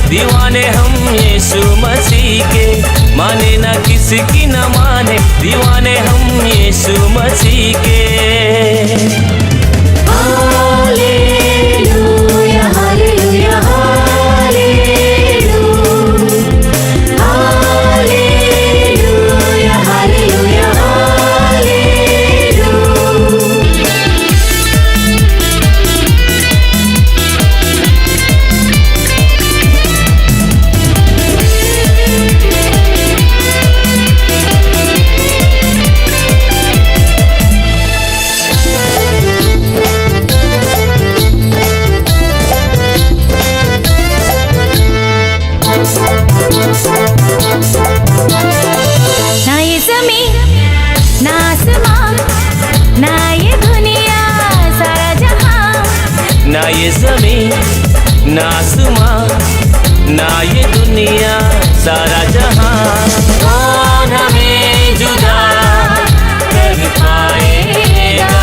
दीवाने हम यीशु मसीह के, माने ना किसकी न माने, दीवाने हम यीशु मसीह के। Hallelujah hallelujah hallelujah hallelujah hallelujah ना ये ज़मीन ना आसमां ना ये दुनिया सारा जहां, ना ये ज़मीन ना आसमां ना ये दुनिया सारा जहां, कौन हमें जुदा कर पाएगा।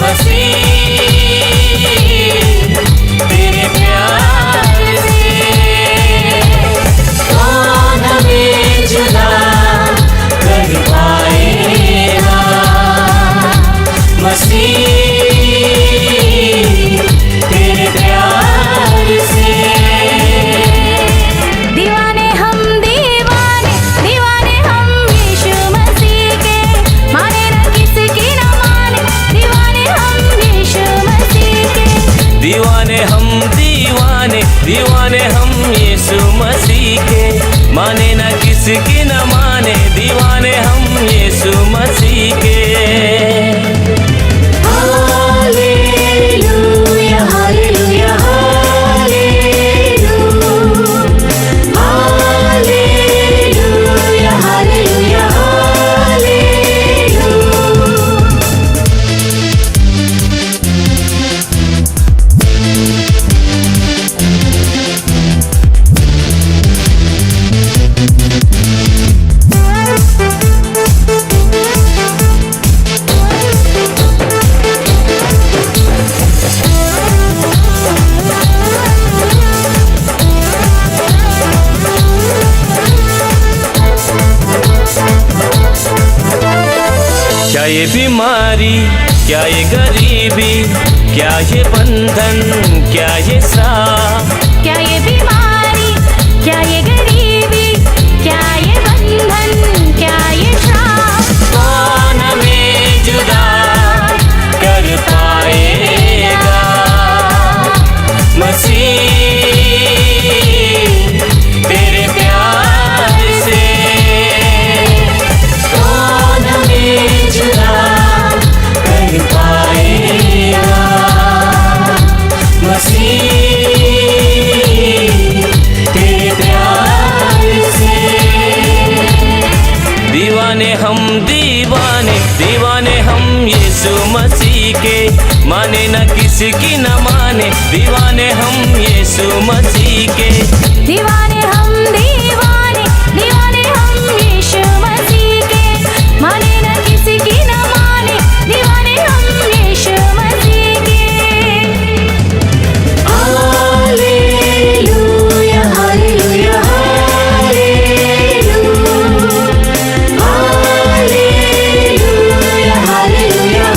मसीह तेरे प्यार से कौन हमें जुदा कर पाएगा। मसीह तेरे प्यार से। दीवाने हम यीशु मसीह के, माने ना किसकी न माने, दीवाने हम यीशु मसीह के। दीवाने हम यीशु मसीह के, माने ना किसकी न माने, दीवाने हम यीशु मसीह के। हालेलुया हालेलुया हालेलुया हालेलुया क्या ये बीमारी, क्या ये गरीबी, क्या ये बंधन, क्या ये श्राप, क्या ये बीमारी, क्या ये गरीबी, क्या ये बंधन, क्या ये श्राप, कौन हमें जुदा कर पाएगा। मसीह तेरे प्यार से कौन हमें जुदा कर पाएगा। मसीह तेरे प्यार से। दीवाने हम यीशु मसीह के, माने ना किसकी न माने, दीवाने हम यीशु मसीह के। दीवाने हम यीशु मसीह के, माने ना किसकी न माने, दीवाने हम यीशु मसीह के। Hallelujah hallelujah hallelujah hallelujah hallelujah.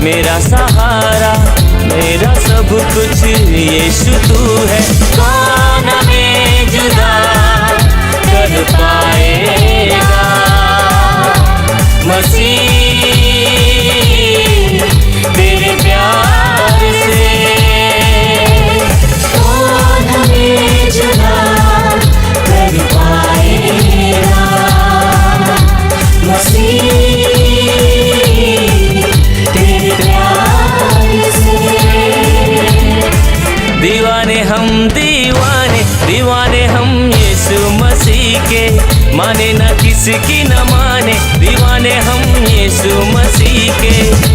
मेरा सहारा, मेरा सब कुछ यीशु तू है। कौन हमें जुदा कर पाएगा, मसीह तेरे प्यार से। कौन हमें जुदा कर पाएगा, मसीह तेरे प्यार से। दीवाने हम दीवाने, दीवाने हम यीशु मसीह के, माने ना किसी की न माने, दीवाने हम यीशु मसीह के।